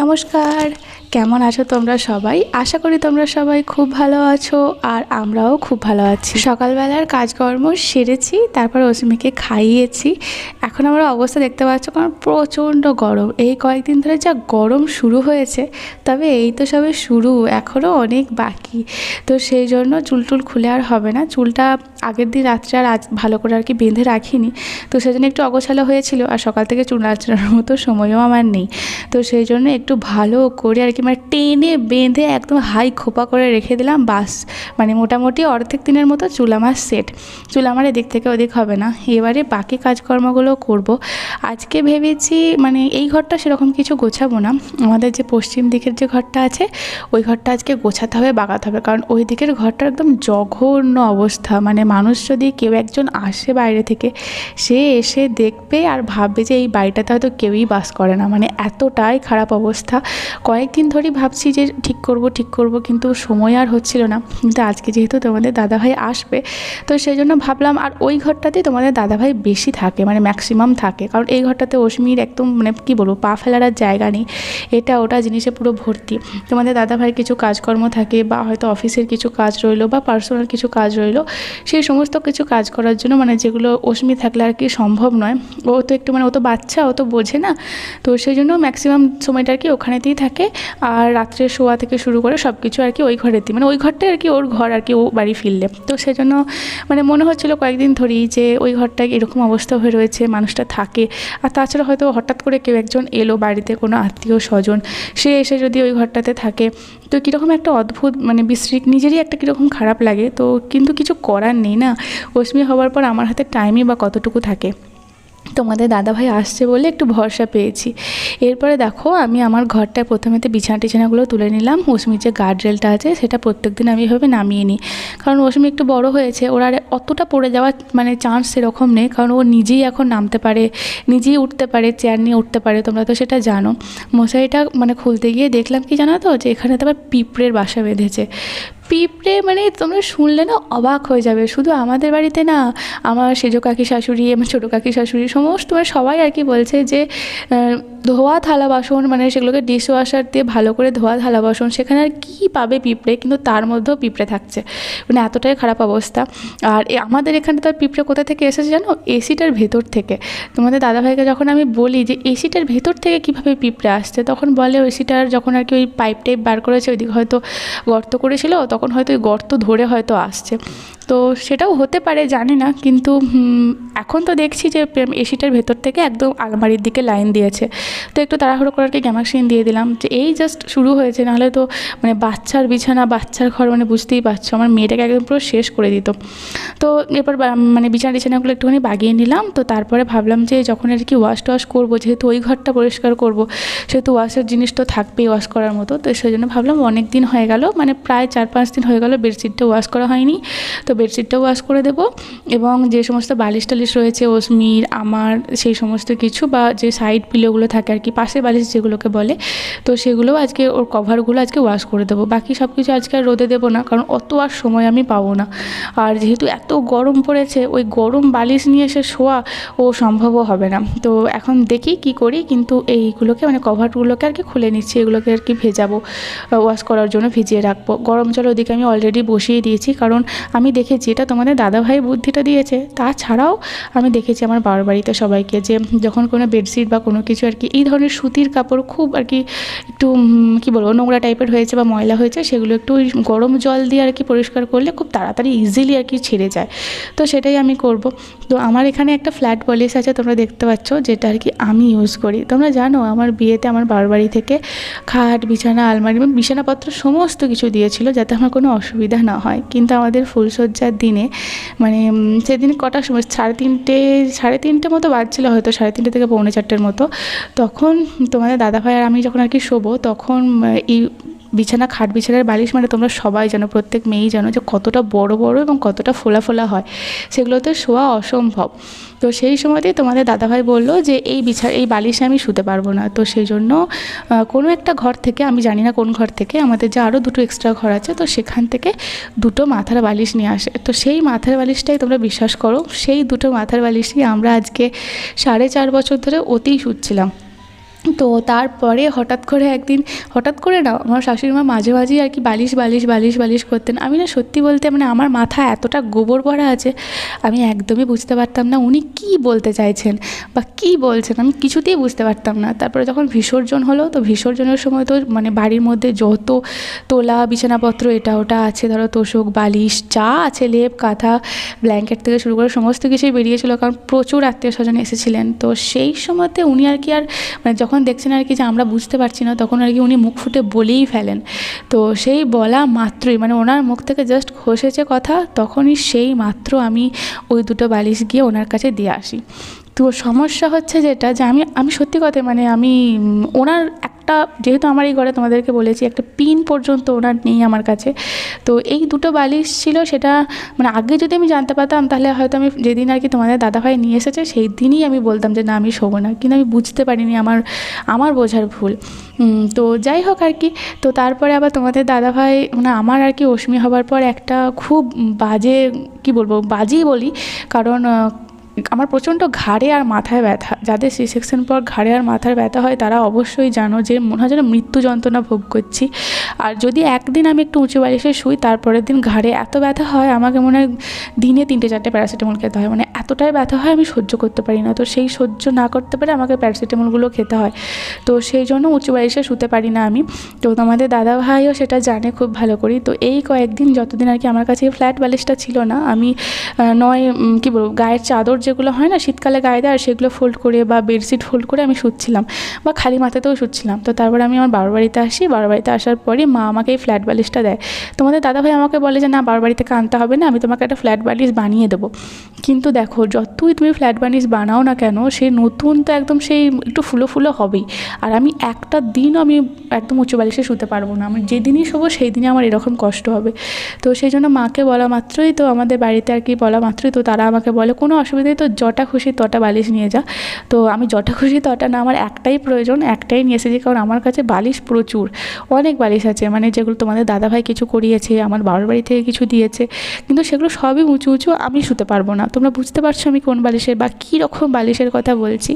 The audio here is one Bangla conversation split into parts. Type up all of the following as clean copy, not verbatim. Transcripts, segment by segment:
নমস্কার, কেমন আছো তোমরা সবাই? আশা করি তোমরা সবাই খুব ভালো আছো আর আমরাও খুব ভালো আছি। সকালবেলার কাজকর্ম সেরেছি, তারপর অসীমিকে খাইয়েছি। এখন আমার অবস্থা দেখতে পাচ্ছ, কারণ প্রচণ্ড গরম। এই কয়েকদিন ধরে যা গরম শুরু হয়েছে, তবে এই তো সবে শুরু, এখনও অনেক বাকি। তো সেই জন্য চুল খুলে আর হবে না। চুলটা আগের দিন রাত্রে আর আজ ভালো করে আর কি বেঁধে রাখিনি, তো সেই জন্য একটু অগোছালো হয়েছিল। আর সকাল থেকে চুল আঁচড়ানোর মতো সময়ও আমার নেই, তো সেই জন্য একটু ভালো করে আর কি মানে টেনে বেঁধে একদম হাই খোপা করে রেখে দিলাম। বাস মানে মোটামুটি অর্ধেক দিনের মতো চুল আমার সেট। চুল আমার এদিক থেকে ওদিক হবে না। এবারে বাকি কাজকর্মগুলো করব। আজকে ভেবেছি মানে এই ঘরটা সেরকম কিছু গোছাবো না, আমাদের যে পশ্চিম দিকের যে ঘরটা আছে ওই ঘরটা আজকে গোছাতে হবে, বাগাতে হবে। কারণ ওই দিকের ঘরটার একদম জঘন্য অবস্থা। মানে মানুষ যদি কেউ একজন আসে বাইরে থেকে, সে এসে দেখবে আর ভাববে যে এই বাড়িটাতে হয়তো কেউই বাস করে না। মানে এতটাই খারাপ অবস্থা। কয়েকদিন ধরেই ভাবছি যে ঠিক করব, কিন্তু সময় আর হচ্ছিল না। কিন্তু আজকে যেহেতু তোমাদের দাদাভাই আসবে, তো সেই জন্য ভাবলাম। আর ওই ঘরটাতেই তোমাদের দাদাভাই বেশি থাকে, মানে ম্যাক্সিমাম থাকে। কারণ এই ঘরটাতে অসীমির একদম মানে কী বলবো, পা ফেলার আর জায়গা নেই। এটা ওটা জিনিসে পুরো ভর্তি। তোমাদের দাদাভাইয়ের কিছু কাজকর্ম থাকে, বা হয়তো অফিসের কিছু কাজ রইলো, বা পার্সোনাল কিছু কাজ রইলো, সেই সমস্ত কিছু কাজ করার জন্য মানে যেগুলো অসীমি থাকলে আর কি সম্ভব নয়। ও তো একটু মানে ও তো বাচ্চা, ও তো বোঝে না। তো সেই জন্য ম্যাক্সিমাম সময়টা আর কি ওখানেতেই থাকে। আর রাত্রে শোয়া থেকে শুরু করে সব কিছু আর কি ওই ঘরেতেই, মানে ওই ঘরটাই আর কি ওর ঘর আর কি, ও বাড়ি ফিরলে। তো সেই জন্য মানে মনে হচ্ছিলো কয়েকদিন ধরেই যে ওই ঘরটায় এরকম অবস্থা হয়ে রয়েছে, মানুষটা থাকে। আর তাছাড়া হয়তো হঠাৎ করে কেউ একজন এলো বাড়িতে, কোনো আত্মীয় স্বজন, সে এসে যদি ওই ঘরটাতে থাকে, তো কীরকম একটা অদ্ভুত মানে বিশ্রী, নিজেরই একটা কীরকম খারাপ লাগে। তো কিন্তু কিছু করার নেই না। অসীমি হওয়ার পর আমার হাতে টাইমই বা কতটুকু থাকে। তোমাদের দাদাভাই আসছে বলে একটু ভরসা পেয়েছি। এরপরে দেখো, আমি আমার ঘরটায় প্রথমেতে বিছানাগুলো তুলে নিলাম। অসীমির যে গার্ডরেলটা আছে সেটা প্রত্যেকদিন আমি এভাবে নামিয়ে নিই, কারণ অসীমি একটু বড় হয়েছে, ওর আর অতটা পড়ে যাওয়ার মানে চান্স সেরকম নেই। কারণ ও নিজেই এখন নামতে পারে, নিজেই উঠতে পারে, চেয়ার নিয়ে উঠতে পারে, তোমরা তো সেটা জানো। মশারিটা মানে খুলতে গিয়ে দেখলাম কি জানো তো, যে এখানে তো আবার পিঁপড়ের বাসা বেঁধেছে। পিঁপড়ে মানে তোমরা শুনলে না অবাক হয়ে যাবে। শুধু আমাদের বাড়িতে না, আমার সেজ কাকি শাশুড়ি, আমার ছোটো কাকি শাশুড়ি, সমস্ত মানে সবাই আর কি বলছে যে ধোয়া থালা বাসন, মানে সেগুলোকে ডিশ ওয়াশার দিয়ে ভালো করে ধোয়া থালা বাসন, সেখানে আর কী পাবে পিঁপড়ে, কিন্তু তার মধ্যেও পিঁপড়ে থাকছে। মানে এতটাই খারাপ অবস্থা। আর আমাদের এখানে তো আর পিঁপড়ে কোথা থেকে এসেছে জানো? এসিটার ভেতর থেকে। তোমাদের দাদাভাইকে যখন আমি বলি যে এসিটার ভেতর থেকে কীভাবে পিঁপড়ে আসছে, তখন বলে এসিটার যখন আর কি ওই পাইপ টাইপ বার করেছে, ওইদিকে হয়তো গর্ত করেছিল, তখন হয়তো ওই গর্ত ধরে হয়তো আসছে। তো সেটাও হতে পারে, জানি না। কিন্তু এখন তো দেখছি যে এসিটার ভেতর থেকে একদম আলমারির দিকে লাইন দিয়েছে। তো একটু তাড়াহুড়ো করে আর কি গ্যামাক্সিন দিয়ে দিলাম, যে এই জাস্ট শুরু হয়েছে, নাহলে তো মানে বাচ্চার বিছানা, বাচ্চার ঘর, মানে বুঝতেই পারছো আমার মেয়েটাকে একদম পুরো শেষ করে দিত। তো এরপর মানে বিছানাগুলো একটুখানি বাগিয়ে নিলাম। তো তারপরে ভাবলাম যে যখন আর কি ওয়াশ টোয়াশ করবো, যেহেতু ওই ঘরটা পরিষ্কার করবো, সেহেতু ওয়াশের জিনিস তো থাকবেই ওয়াশ করার মতো। তো সেই জন্য ভাবলাম অনেক দিন হয়ে গেল, মানে প্রায় 4-5 দিন হয়ে গেল বেডশিটটা ওয়াশ করা হয়নি, তো বেডশিটটাও ওয়াশ করে দেবো। এবং যে সমস্ত বালিশ টালিশ রয়েছে অসীমির, আমার, সেই সমস্ত কিছু, বা যে সাইড পিলোগুলো থাকে আর কি, পাশের বালিশ যেগুলোকে বলে, তো সেগুলোও আজকে, ওর কভারগুলো আজকে ওয়াশ করে দেবো। বাকি সব কিছু আজকে আর রোদে দেবো না, কারণ অত আর সময় আমি পাবো না। আর যেহেতু এত গরম পড়েছে, ওই গরম বালিশ নিয়ে এসে শোয়া ও সম্ভবও হবে না। তো এখন দেখি কি করি, কিন্তু এইগুলোকে মানে কভারগুলোকে আর কি খুলে নিচ্ছি, এগুলোকে আর কি ভেজাবো, ওয়াশ করার জন্য ভিজিয়ে রাখবো। গরম জল ওদিকে আমি অলরেডি বসিয়ে দিয়েছি, কারণ আমি দেখেছি, এটা তোমাদের দাদাভাই বুদ্ধিটা দিয়েছে। তাছাড়াও আমি দেখেছি আমার বাবার বাড়িতে সবাইকে, যে যখন কোনো বেডশিট বা কোনো কিছু আর কি এই ধরনের সুতির কাপড় খুব আর কি একটু কী বলবো নোংরা টাইপের হয়েছে বা ময়লা হয়েছে, সেগুলো একটু ওই গরম জল দিয়ে আর কি পরিষ্কার করলে খুব তাড়াতাড়ি ইজিলি আর কি ছেড়ে যায়। তো সেটাই আমি করব। তো আমার এখানে একটা ফ্ল্যাট পলিশ আছে, তোমরা দেখতে পাচ্ছ, যেটা আর কি আমি ইউজ করি। তোমরা জানো আমার বিয়েতে আমার বাবার বাড়ি থেকে খাট, বিছানা, আলমারি, বিছানাপত্র সমস্ত কিছু দিয়েছিল, যাতে আমার কোনো অসুবিধা না হয়। কিন্তু আমাদের ফুলসজ্জার দিনে মানে সেদিন কটার সময়, 3:30 মতো বাজছিল, হয়তো 3:30 থেকে 3:45 মতো, তখন তোমাদের দাদাভাই আর আমি যখন আর কি শোবো, তখন এই খাট বিছানার বালিশ, মানে তোমরা সবাই জানো, প্রত্যেক মেয়েই জানো যে কতটা বড় বড় এবং কতটা ফোলা ফোলা হয়, সেগুলোতে শোয়া অসম্ভব। তো সেই সময়তেই তোমাদের দাদাভাই বললো যে এই বালিশে আমি শুতে পারবো না। তো সেই জন্য কোনো একটা ঘর থেকে, আমি জানি না কোন ঘর থেকে, আমাদের যে আরও 2টো এক্সট্রা ঘর আছে, তো সেখান থেকে 2টো মাথার বালিশ নিয়ে আসে। তো সেই মাথার বালিশটাই তোমরা বিশ্বাস করো, সেই 2টো মাথার বালিশই আমরা আজকে 4.5 বছর ধরে ওতেই শুচ্ছিলাম। তো তারপরে হঠাৎ করে একদিন, হঠাৎ করে না, আমার শাশুড়ি মা মাঝে মাঝেই আর কি বালিশ বালিশ বালিশ বালিশ করতেন। আমি না সত্যি বলতে মানে আমার মাথা এতটা গোবর ভরা আছে, আমি একদমই বুঝতে পারতাম না উনি কী বলতে চাইছেন বা কী বলছেন, আমি কিছুতেই বুঝতে পারতাম না। তারপরে যখন বিসর্জন হলো, তো বিসর্জনের সময় তো মানে বাড়ির মধ্যে যত তোলা বিছানাপত্র এটা ওটা আছে, ধরো তোশক বালিশ যা আছে, লেপ কাঁথা ব্ল্যাঙ্কেট থেকে শুরু করে সমস্ত কিছুই বেরিয়েছিল, কারণ প্রচুর আত্মীয় স্বজন এসেছিলেন। তো সেই সময়তে উনি আর কি আর মানে যখন দেখছেন আর কি যে আমরা বুঝতে পারছি না, তখন আর কি উনি মুখ ফুটে বলেই ফেলেন। তো সেই বলা মাত্রই মানে ওনার মুখ থেকে জাস্ট খসেছে কথা, তখনই সেই মাত্র আমি ওই দুটো বালিশ গিয়ে ওনার কাছে দিয়ে আসি। তো সমস্যা হচ্ছে যেটা, যে আমি সত্যি কথা মানে আমি ওনার একটা, যেহেতু আমার এই ঘরে তোমাদেরকে বলেছি একটা পিন পর্যন্ত ওনার নেই আমার কাছে। তো এই দুটো বালিশ ছিল, সেটা মানে আগে যদি আমি জানতে পারতাম তাহলে হয়তো আমি যেদিন আর কি তোমাদের দাদাভাই নিয়ে এসেছে সেই দিনই আমি বলতাম যে না আমি শোবো না, কিন্তু আমি বুঝতে পারিনি, আমার বোঝার ভুল। তো যাই হোক আর কি। তো তারপরে আবার তোমাদের দাদাভাই মানে আমার আর কি অশ্মি হবার পর একটা খুব বাজে, কি বলবো, বাজেই বলি, কারণ আমার প্রচণ্ড ঘাড়ে আর মাথায় ব্যথা। যাদের সি সেকশন পর ঘাড়ে আর মাথার ব্যথা হয় তারা অবশ্যই জানো যে মনে হয় যেন মৃত্যু যন্ত্রণা ভোগ করছি। আর যদি একদিন আমি একটু উঁচু বালিশে শুই, তারপরের দিন ঘাড়ে এত ব্যথা হয় আমাকে মনে হয় দিনে 3-4টে প্যারাসিটামল খেতে হয়, মানে এতটাই ব্যথা হয় আমি সহ্য করতে পারি না। তো সেই সহ্য না করতে পারে আমাকে প্যারাসিটামলগুলো খেতে হয়। তো সেই জন্য উঁচু বালিশে শুতে পারি না আমি। তো তোমাদের দাদাভাইও সেটা জানে খুব ভালো করি। তো এই কয়েকদিন যতদিন আর কি আমার কাছে ফ্ল্যাট বালিশটা ছিল না, আমি নয় কী বলবো, গায়ের চাদর যেগুলো হয় না শীতকালে গায়ে দেয়, আর সেগুলো ফোল্ড করে বা বেডশিট ফোল্ড করে আমি শুচ্ছিলাম, বা খালি মাথাতেও শুচ্ছিলাম। তো তারপর আমি আমার বাবার বাড়িতে আসি, বাবার বাড়িতে আসার পরে মা আমাকে এই ফ্ল্যাট বালিশটা দেয়। তোমাদের দাদাভাই আমাকে বলে যে না বাবার বাড়ি থেকে আনতে হবে না, আমি তোমাকে একটা ফ্ল্যাট বালিশ বানিয়ে দেবো। কিন্তু দেখো যতই তুমি ফ্ল্যাট বালিশ বানাও না কেন, সে নতুন তো একদম সেই একটু ফুলো ফুলো হবেই। আর আমি একটা দিনও আমি একদম উঁচু বালিশে শুতে পারবো না, আমি যেদিনই শোবো সেই দিনই আমার এরকম কষ্ট হবে। তো সেই জন্য মাকে বলা মাত্রই, তো আমাদের বাড়িতে আর কি বলা মাত্রই তো তারা আমাকে বলে কোনো অসুবিধাই, তো যটা খুশি তটা বালিশ নিয়ে যা। তো আমি যটা খুশি তটা না, আমার একটাই প্রয়োজন, একটাই নিয়ে এসেছি, কারণ আমার কাছে বালিশ প্রচুর, অনেক বালিশ আছে, মানে যেগুলো তোমাদের দাদাভাই কিছু করিয়েছে, আমার বাবার বাড়ি থেকে কিছু দিয়েছে, কিন্তু সেগুলো সবই উঁচু উঁচু, আমি শুতে পারবো না। তোমরা বুঝতে পারছো আমি কোন বালিশের বা কী রকম বালিশের কথা বলছি।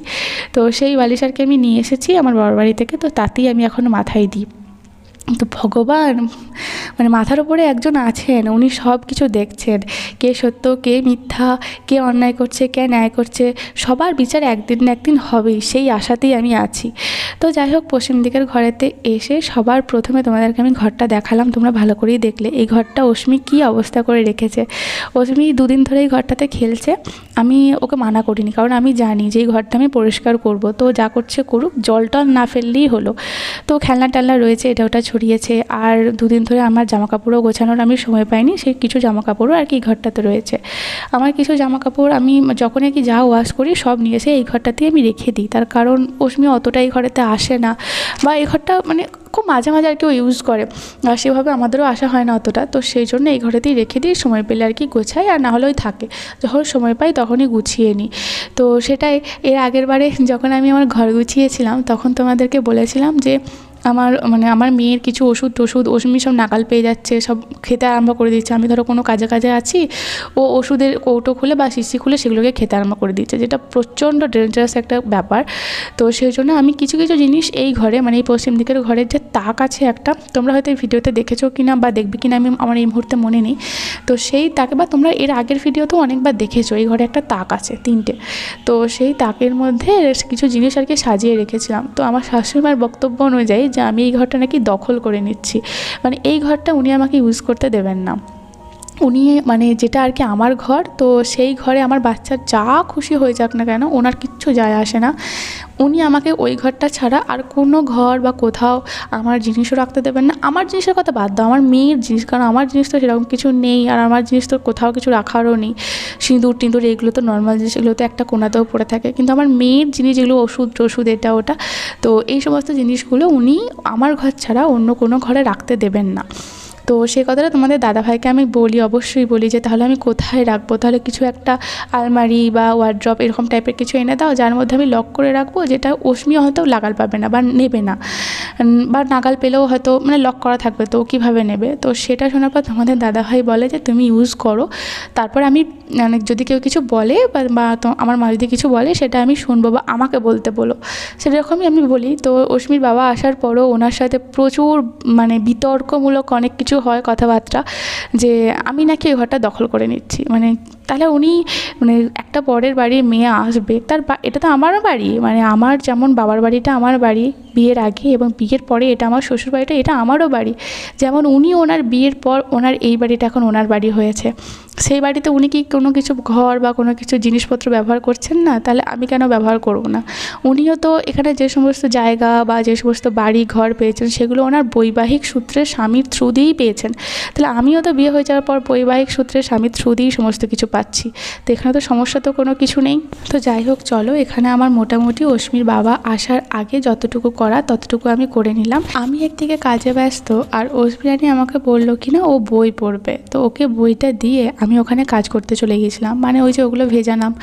তো সেই বালিশ আর কি আমি নিয়ে এসেছি আমার বাবার বাড়ি থেকে, তো তাতেই আমি এখন মাথায় দিই। তো ভগবান, মানে মাথার উপরে একজন আছেন, উনি সব কিছু দেখছেন, কে সত্য কে মিথ্যা, কে অন্যায় করছে কে ন্যায় করছে, সবার বিচার একদিন না একদিন হবেই, সেই আশাতেই আমি আছি। তো যাই হোক, পশ্চিম দিকের ঘরেতে এসে সবার প্রথমে তোমাদেরকে আমি ঘরটা দেখালাম, তোমরা ভালো করেই দেখলে। এই ঘরটা অশ্মি কী অবস্থা করে রেখেছে। অশ্মি 2 দিন ধরে এই ঘরটাতে খেলছে, আমি ওকে মানা করিনি, কারণ আমি জানি যে এই ঘরটা আমি পরিষ্কার করব, তো যা করছে করুক, জল টল না ফেললেই হলো। তো খেলনা টেলনা রয়েছে, এটা ওটা ছড়িয়েছে, আর 2 দিন ধরে আমার জামাকাপড়ও গোছানোর আমি সময় পাইনি, সেই কিছু জামাকাপড়ও আর কি এই ঘরটাতে রয়েছে। আমার কিছু জামাকাপড় আমি যখন আর কি যা ওয়াশ করি সব নিয়ে এসে এই ঘরটাতেই আমি রেখে দিই, তার কারণ অশ্মি অতটা এই ঘরেতে আসে না, বা এই ঘরটা মানে খুব মাঝে মাঝে আর কি ইউজ করে, আর সেভাবে আমাদেরও আসা হয় না অতটা। তো সেই জন্য এই ঘরেতেই রেখে দিই, সময় পেলে আর কি গোছাই, আর না হলেও থাকে, যখন সময় পাই তখনই গুছিয়ে নিই। তো সেটাই, এর আগের বারে যখন আমি আমার ঘর গুছিয়েছিলাম তখন তোমাদেরকে বলেছিলাম যে আমার মেয়ের কিছু ওষুধ টষুধ অশ্মি সব নাগাল পেয়ে যাচ্ছে, সব খেতে আরম্ভ করে দিচ্ছে। আমি ধরো কোনো কাজে আছি, ও ওষুধের কৌটো খুলে বা শিশি খুলে সেগুলোকে খেতে আরম্ভ করে দিচ্ছে, যেটা প্রচণ্ড ডেঞ্জারাস একটা ব্যাপার। তো সেই জন্য আমি কিছু কিছু জিনিস এই ঘরে, মানে এই পশ্চিম দিকের ঘরের যে তাক আছে একটা, তোমরা হয়তো এই ভিডিওতে দেখেছো কিনা বা দেখবে কিনা আমার এই মুহূর্তে মনে নেই। তো সেই তাকে, বা তোমরা এর আগের ভিডিওতেও অনেকবার দেখেছো, এই ঘরে একটা তাক আছে 3টে। তো সেই তাকের মধ্যে কিছু জিনিস আর কি সাজিয়ে রেখেছিলাম। তো আমার শাশুড়িমার বক্তব্য অনুযায়ী যে আমি এই ঘরটা নাকি দখল করে নিচ্ছি, মানে এই ঘরটা উনি আমাকে ইউজ করতে দেবেন না। উনি মানে যেটা আর কি আমার ঘর, তো সেই ঘরে আমার বাচ্চার যা খুশি হয়ে যাক না কেন, ওনার কিচ্ছু যায় আসে না। উনি আমাকে ওই ঘরটা ছাড়া আর কোনো ঘর বা কোথাও আমার জিনিসও রাখতে দেবেন না। আমার জিনিসের কথা বাদ দাও, আমার মেয়ের জিনিস, কারণ আমার জিনিস তো সেরকম কিছু নেই, আর আমার জিনিস তো কোথাও কিছু রাখারও নেই। সিঁদুর টিঁদুর এগুলো তো নর্মাল জিনিস, এগুলো তো একটা কোনাতেও পড়ে থাকে, কিন্তু আমার মেয়ের জিনিস যেগুলো ওষুধ টষুধ এটা ওটা, তো এই সমস্ত জিনিসগুলো উনি আমার ঘর ছাড়া অন্য কোনো ঘরে রাখতে দেবেন না। তো সেই কথাটা তোমাদের দাদাভাইকে আমি বলি, অবশ্যই বলি যে তাহলে আমি কোথায় রাখবো, তাহলে কিছু একটা আলমারি বা ওয়ার্ড্রপ এরকম টাইপের কিছু এনে দাও যার মধ্যে আমি লক করে রাখবো, যেটা অশ্মি হয়তো লাগাল পাবে না বা নেবে না, বা নাগাল পেলেও হয়তো মানে লক করা থাকবে তো কীভাবে নেবে। তো সেটা শোনার পর তোমাদের দাদাভাই বলে যে তুমি ইউজ করো, তারপর আমি মানে যদি কেউ কিছু বলে বা আমার মা যদি কিছু বলে সেটা আমি শুনবো বা আমাকে বলতে বলো, সেরকমই আমি বলি। তো অশ্মির বাবা আসার পরও ওনার সাথে প্রচুর মানে বিতর্কমূলক অনেক কিছু হয় কথাবার্তা, যে আমি নাকি ওই ঘরটা দখল করে নিচ্ছি। মানে তাহলে উনি মানে একটা পরের বাড়ির মেয়ে আসবে, এটা তো আমারও বাড়ি, মানে আমার যেমন বাবার বাড়িটা আমার বাড়ি বিয়ের আগে এবং বিয়ের পরে এটা আমার শ্বশুর বাড়িটা, এটা আমারও বাড়ি। যেমন উনি ওনার বিয়ের পর ওনার এই বাড়িটা এখন ওনার বাড়ি হয়েছে, সেই বাড়িতে উনি কি কোনো কিছু ঘর বা কোনো কিছু জিনিসপত্র ব্যবহার করছেন না, তাহলে আমি কেন ব্যবহার করব না? উনিও তো এখানে যে সমস্ত জায়গা বা যে সমস্ত বাড়ি ঘর পেয়েছেন সেগুলো ওনার বৈবাহিক সূত্রে স্বামীর থ্রু দিয়েই পেয়েছেন, তাহলে আমিও তো বিয়ে হয়ে যাওয়ার পর বৈবাহিক সূত্রে স্বামীর থ্রু দিয়েই সমস্ত কিছু পাচ্ছি, তো এখানে তো সমস্যা তো কোনো কিছু নেই। তো যাই হোক চলো, এখানে আমার মোটামুটি অশ্মির বাবা আসার আগে যতটুকু করা ততটুকু আমি করে নিলাম। আমি একদিকে কাজে ব্যস্ত, আর অশ্মি রানী আমাকে বললো কি না ও বই পড়বে, তো ওকে বইটা দিয়ে আমি ওখানে কাজ করতে চলে গিয়েছিলাম, মানে ওই যে ওগুলো ভেজালাম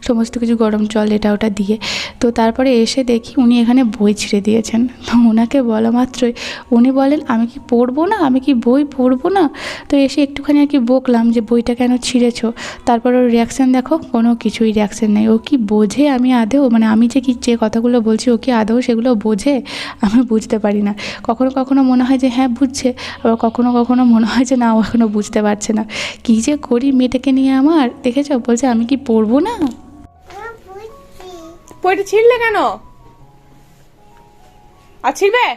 সমস্ত কিছু গরম জল এটা ওটা দিয়ে। তো তারপরে এসে দেখি উনি এখানে বই ছিঁড়ে দিয়েছেন। তো ওনাকে বলা মাত্রই উনি বলেন আমি কি পড়বো না, আমি কি বই পড়বো না? তো এসে একটুখানি আর কি বকলাম যে বইটা কেন ছিঁড়েছো। তারপর ওর রিয়াকশান দেখো, কোনো কিছুই রিয়াকশান নেই। ও কি বোঝে আমি আদৌ, মানে আমি যে কথাগুলো বলছি ও কি আদৌ সেগুলো বোঝে? আমি বুঝতে পারি না। কখনো কখনো মনে হয় যে হ্যাঁ বুঝছে, আবার কখনো কখনো মনে হয় যে না ও এখনও বুঝতে পারছে না। কী যে করি মেয়েটাকে নিয়ে আমার, দেখেছো বলছে আমি কি পড়বো না। বইটা ছিঁড়লে কেন? আর ছিঁড়বে?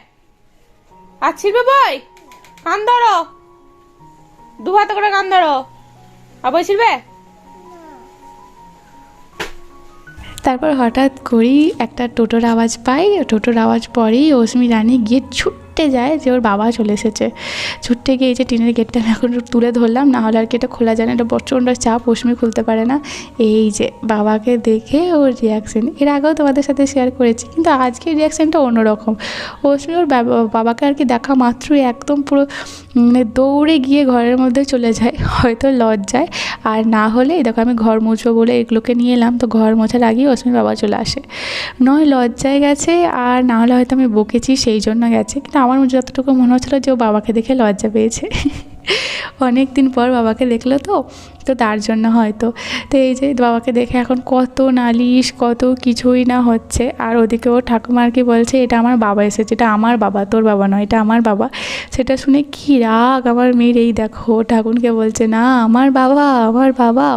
আর ছিঁড়বে বই? কান ধরো, দু হাতে করে কান ধরো, আর বই ছিঁড়বে? তারপর হঠাৎ করেই একটা টোটোর আওয়াজ পাই, টোটোর আওয়াজ পরেই অশ্মি রানী গিয়ে ছুটতে যায় যে ওর বাবা চলে এসেছে। ছুটতে গিয়ে এই যে টিনের গেটটা আমি এখন তুলে ধরলাম, না হলে আর কি এটা খোলা যায় না, এটা প্রচণ্ড চাপ, অশ্মি খুলতে পারে না। এই যে বাবাকে দেখে ওর রিয়াকশান এর আগেও তোমাদের সাথে শেয়ার করেছি, কিন্তু আজকের রিয়াকশানটা অন্যরকম। অশ্মি ওর বাবাকে আর কি দেখা মাত্রই একদম পুরো মানে দৌড়ে গিয়ে ঘরের মধ্যে চলে যায়, হয়তো লজ্জায়, আর না হলে দেখো আমি ঘর মুছবো বলে এগুলোকে নিয়ে এলাম, তো ঘর মোছার আগেই অশ্মির বাবা চলে আসে। নয় লজ্জায় গেছে, আর না হলে হয়তো আমি বকেছি সেই জন্য গেছে, কিন্তু আমার যতটুকু মনে হচ্ছিলো যে ও বাবাকে দেখে লজ্জা পেয়েছে। অনেক দিন পর বাবাকে দেখলো তো তার জন্য হয়তো। তো এই যে বাবাকে দেখে এখন কত নালিশ কত কিছুই না হচ্ছে, আর ওদিকে ওর ঠাকুমা আর কি বলছে এটা আমার বাবা এসেছে, এটা আমার বাবা, তোর বাবা নয়, এটা আমার বাবা। সেটা শুনে কী রাগ আমার মেয়ের, এই দেখো ঠাকুরকে বলছে না আমার বাবা, আমার বাবা।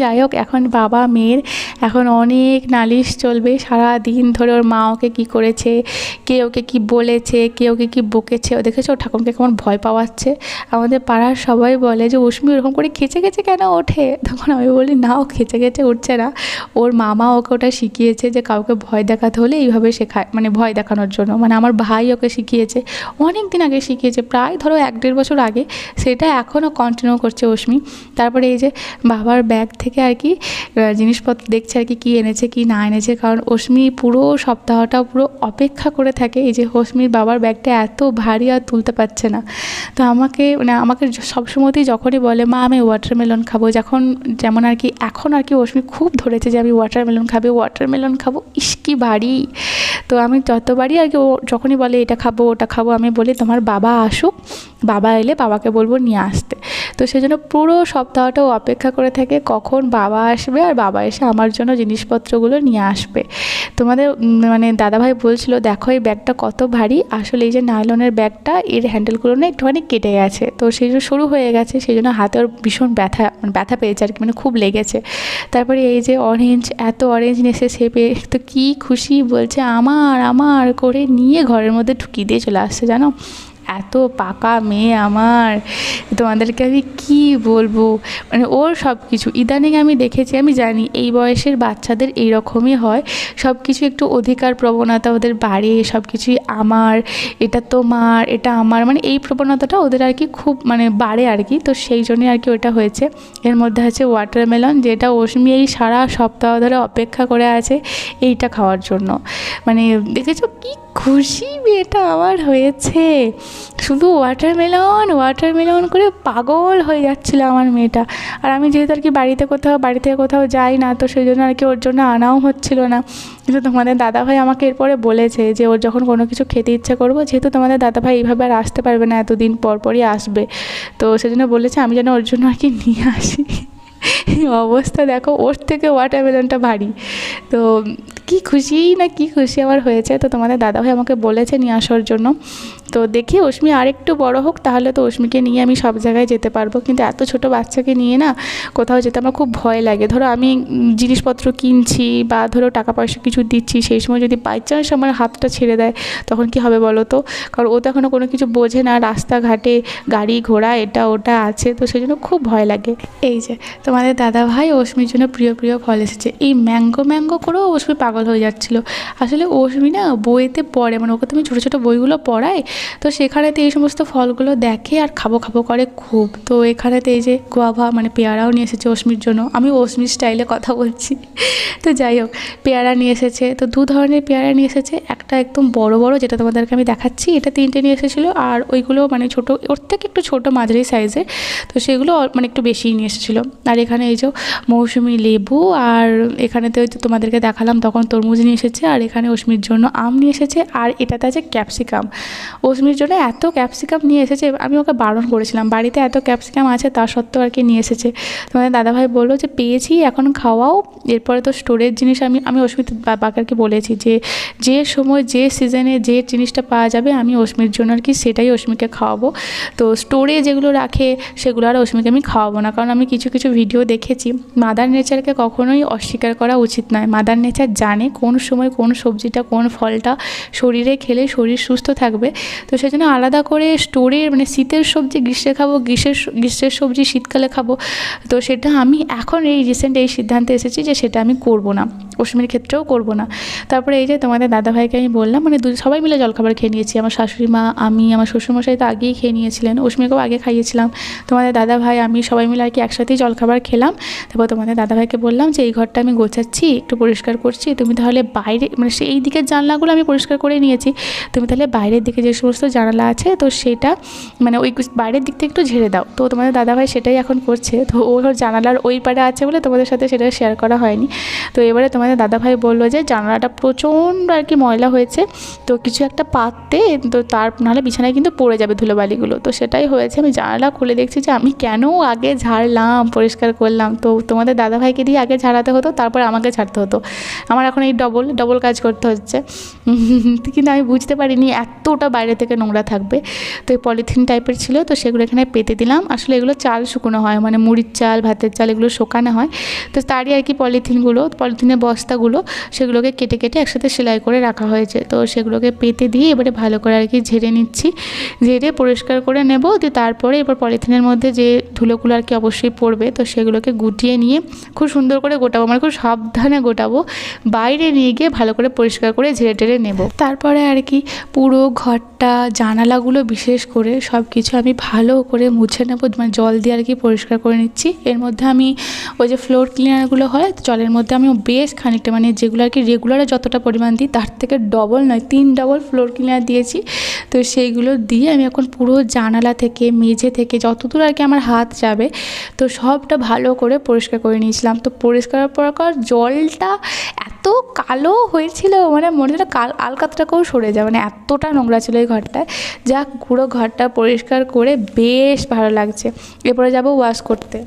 যাই হোক, এখন বাবা মেয়ের এখন অনেক নালিশ চলবে সারা দিন ধরে, ওর মা ওকে কী করেছে, কে ওকে কী বলেছে, কে ওকে কী বকেছে, ও দেখেছো ও ঠাকুরকে কেমন ভয় পাওয়াচ্ছে। আমাদের পাড়ার সবাই বলে যে অশ্মি ওরকম করে খেচে খেচে কেন ওঠে, তখন আমি বলি না ও খেচে খেচে উঠছে না, ওর মামা ওকে ওটা শিখিয়েছে যে কাউকে ভয় দেখাতে হলে এইভাবে শেখায়, মানে ভয় দেখানোর জন্য, মানে আমার ভাই ওকে শিখিয়েছে, অনেক দিন আগে শিখিয়েছে, প্রায় ধরো 1-1.5 বছর আগে, সেটা এখনও কন্টিনিউ করছে অশ্মি। তারপরে এই যে বাবার ব্যাগ থেকে আর কি জিনিসপত্র দেখছে আর কি কী এনেছে কি না এনেছে, কারণ অশ্মি পুরো সপ্তাহটা পুরো অপেক্ষা করে থাকে এই যে অশ্মির বাবার ব্যাগটা এত ভারী আর তুলতে পারছে না। তো আমাকে সবসময়তেই যখনই বলে মা আমি ওয়াটারমেলন খাবো, যেমন আর কি এখন আর কি অশ্মি খুব ধরেছে যে আমি ওয়াটারমেলন খাবো, ইস কি ভারী। তো আমি যতবারই আর কি ও যখনই বলে এটা খাবো ওটা খাবো, আমি বলি তোমার বাবা আসুক, বাবা এলে বাবাকে বলবো নিয়ে আসতে। তো সেই জন্য পুরো সপ্তাহটা ও অপেক্ষা করে থাকে কখন বাবা আসবে, আর বাবা এসে আমার জন্য জিনিসপত্রগুলো নিয়ে আসবে। তোমাদের মানে দাদাভাই বলছিল দেখো এই ব্যাগটা কত ভারী, আসলে এই যে নাইলনের ব্যাগটা এর হ্যান্ডেলগুলো না একটুখানি কেটে গেছে, তো সেই জন্য সরু হয়ে গেছে, সেই জন্য হাতে ওর ভীষণ ব্যথা পেয়েছে আর কি, মানে খুব লেগেছে। তারপরে এই যে এত অরেঞ্জ নেসে সে পেয়ে তো কী খুশি, বলছে আমার করে নিয়ে ঘরের মধ্যে ঢুকিয়ে দিয়ে চলে আসছে, জানো এত পাকা মেয়ে আমার, তোমাদেরকে আমি কী বলবো, মানে ওর সব কিছু ইদানিং আমি দেখেছি, আমি জানি এই বয়সের বাচ্চাদের এইরকমই হয়, সব কিছু একটু অধিকার প্রবণতা ওদের বাড়ে, সব কিছুই আমার, এটা তোমার, এটা আমার, মানে এই প্রবণতাটা ওদের আর কি খুব মানে বাড়ে আর কি, তো সেই জন্যই আর কি ওটা হয়েছে। এর মধ্যে আছে ওয়াটারমেলন, যেটা অশ্মি এই সারা সপ্তাহ ধরে অপেক্ষা করে আছে এইটা খাওয়ার জন্য, মানে দেখেছো কি খুশি মেয়েটা আমার হয়েছে, শুধু ওয়াটারমেলন করে পাগল হয়ে যাচ্ছিলো আমার মেয়েটা। আর আমি যেহেতু আর কি বাড়ি থেকে কোথাও যাই না, তো সেই জন্য আর কি ওর জন্য আনাও হচ্ছিল না। কিন্তু তোমাদের দাদাভাই আমাকে এরপরে বলেছে যে ওর যখন কোনো কিছু খেতে ইচ্ছা করবো, যেহেতু তোমাদের দাদাভাই এইভাবে আর আসতে পারবে না, এতদিন পরই আসবে, তো সেজন্য বলেছে আমি যেন ওর জন্য আর কি নিয়ে আসি। অবস্থা দেখো, ওর থেকে ওয়াটারমেলনটা ভারী। তো কি খুশি আমার হয়েছে। তো তোমাদের দাদাভাই আমাকে বলেছে নিয়ে আসার জন্য। তো দেখি অস্মি আরেকটু বড় হোক, তাহলে তো অস্মিকে নিয়ে আমি সব জায়গায় যেতে পারবো। কিন্তু এত ছোট বাচ্চাকে নিয়ে না কোথাও যেতে আমার খুব ভয় লাগে। ধরো আমি জিনিসপত্র কিনছি বা ধরো টাকা পয়সা কিছু দিচ্ছি, সেই সময় যদি বাই চান্স আমার হাতটা ছেড়ে দেয়, তখন কি হবে বলো তো? কারণ ও তো এখনও কোনো কিছু বোঝে না, রাস্তাঘাটে গাড়ি ঘোড়া এটা ওটা আছে, তো সেই জন্য খুব ভয় লাগে। এই যে তোমাদের দাদাভাই অস্মির জন্য প্রিয় ফল এসেছে। এই ম্যাঙ্গো করেও অস্মি পাগল হয়ে যাচ্ছিলো। আসলে অস্মি না বইতে পড়ে, মানে ওকে তুমি ছোটো ছোটো বইগুলো পড়ায়, তো সেখানেতে এই সমস্ত ফলগুলো দেখে আর খাবো করে খুব। তো এখানেতে এই যে গোয়াভা মানে পেয়ারাও নিয়ে এসেছে অস্মির জন্য। আমি অস্মির স্টাইলে কথা বলছি। তো যাই হোক, পেয়ারা নিয়ে এসেছে। তো 2 ধরনের পেয়ারা নিয়ে এসেছে। একটা একদম বড় যেটা তোমাদেরকে আমি দেখাচ্ছি, এটা 3টে নিয়ে এসেছিলো। আর ওইগুলো মানে ছোটো, ওর থেকে একটু ছোটো মাঝারি সাইজের, তো সেগুলো মানে একটু বেশিই নিয়ে এসেছিলো। আর এখানে এই যে মৌসুমি লেবু, আর এখানেতে ওই তো তোমাদেরকে দেখালাম তখন তরমুজ নিয়ে এসেছে। আর এখানে অস্মির জন্য আম নিয়ে এসেছে। আর এটাতে আছে ক্যাপসিকাম। অস্মির জন্য এত ক্যাপসিকাম নিয়ে এসেছে, আমি ওকে বারণ করেছিলাম, বাড়িতে এত ক্যাপসিকাম আছে তা সত্ত্বেও আর কি নিয়ে এসেছে। তোমাদের দাদাভাই বললো যে পেয়েছি এখন খাওয়াও, এরপরে তো স্টোরের জিনিস আমি অস্মির বাবাকে আর কি বলেছি যে সময় যে সিজনে যে জিনিসটা পাওয়া যাবে আমি অস্মির জন্য আর কি সেটাই অস্মিকে খাওয়াবো। তো স্টোরে যেগুলো রাখে সেগুলো আর অস্মিকে আমি খাওয়াবো না, কারণ আমি কিছু ভিডিও দেখেছি। মাদার নেচারকে কখনোই অস্বীকার করা উচিত নয়। মাদার নেচার জানে কোন সময় কোন সবজিটা কোন ফলটা শরীরে খেলে শরীর সুস্থ থাকবে। তো সেই জন্য আলাদা করে স্টোরের মানে শীতের সবজি গ্রীষ্মে খাবো, গ্রীষ্মের সবজি শীতকালে খাবো, তো সেটা আমি এখন এই রিসেন্ট এই সিদ্ধান্তে এসেছি যে সেটা আমি করব না, অস্মির ক্ষেত্রেও করব না। তারপরে এই যে তোমাদের দাদাভাইকে আমি বললাম, মানে সবাই মিলে জলখাবার খেয়ে নিয়েছি। আমার শাশুড়ি মা, আমি, আমার শ্বশুরমশাই তো আগেই খেয়ে নিয়েছিলেন, অস্মিকেও আগে খাইয়েছিলাম। তোমাদের দাদাভাই আমি সবাই মিলে আর কি একসাথেই জলখাবার খেলাম। তারপর তোমাদের দাদাভাইকে বললাম যে এই ঘরটা আমি গোছাচ্ছি, একটু পরিষ্কার করছি, তুমি তাহলে বাইরে মানে সেই দিকের জানলাগুলো আমি পরিষ্কার করে নিয়েছি, তুমি তাহলে বাইরের দিকে যে সমস্ত জানালা আছে তো সেটা মানে ওই বাইরের দিক থেকে একটু ঝেড়ে দাও। তো তোমাদের দাদাভাই সেটাই এখন করছে। তো ওর জানালার ওই পারে আছে বলে তোমাদের সাথে সেটা শেয়ার করা হয়নি। তো এবারে তোমাদের দাদাভাই বললো যে জানালাটা প্রচণ্ড আর কি ময়লা হয়েছে, তো কিছু একটা পাততে, তো তার নাহলে বিছানায় কিন্তু পড়ে যাবে ধুলোবালিগুলো। তো সেটাই হয়েছে, আমি জানালা খুলে দেখছি যে আমি কেন আগে ঝাড়লাম পরিষ্কার করলাম। তো তোমাদের দাদাভাইকে দিয়ে আগে ঝাড়াতে হতো, তারপর আমাকে ঝাড়তে হতো। আমার এখন এই ডবল কাজ করতে হচ্ছে। কিন্তু আমি বুঝতে পারিনি এতটা বাইরে থেকে নোংরা থাকবে। তো এই পলিথিন টাইপের ছিল, তো সেগুলো এখানে পেতে দিলাম। আসলে এগুলো চাল শুকনো হয়, মানে মুড়ির চাল ভাতের চাল এগুলো শোকানো হয়, তো তারই আর কি পলিথিনের বস্তাগুলো সেগুলোকে কেটে একসাথে সেলাই করে রাখা হয়েছে। তো সেগুলোকে পেতে দিয়ে এবারে ভালো করে আর কি ঝেড়ে নিচ্ছি, ঝেড়ে পরিষ্কার করে নেব। দিয়ে তারপরে এবার পলিথিনের মধ্যে যে ধুলোগুলো আর কি অবশ্যই পড়বে, তো সেগুলোকে গুটিয়ে নিয়ে খুব সুন্দর করে গোটাবো, মানে খুব সাবধানে গোটাবো, বাইরে নিয়ে গিয়ে ভালো করে পরিষ্কার করে ঝেড়ে নেব। তারপরে আর কি পুরো ঘরটা জানালাগুলো বিশেষ করে সব কিছু আমি ভালো করে মুছে নেব, মানে জল দিয়ে আর কি পরিষ্কার করে নিচ্ছি। এর মধ্যে আমি ওই যে ফ্লোর ক্লিনারগুলো হয় জলের মধ্যে আমি বেশ খানিকটা, মানে যেগুলো আর কি রেগুলারে যতটা পরিমাণ দিই তার থেকে ডবল নয় 3 ডবল ফ্লোর ক্লিনার দিয়েছি। তো সেইগুলো দিয়ে আমি এখন পুরো জানালা থেকে মেঝে থেকে যতদূর আর কি আমার হাত যাবে তো সবটা ভালো করে পরিষ্কার করে নিয়েছিলাম। তো পরিষ্কার পর জলটা এত কালো হয়েছিল, মানে মনে হচ্ছিল আলকাতটাকেও সরে যায়, মানে এতটা নোংরা ছিল এই ঘরটায়। যাক পুরো ঘরটা পরিষ্কার করে বেশ ভালো লাগছে। এরপরে যাব ওয়াশ করতে।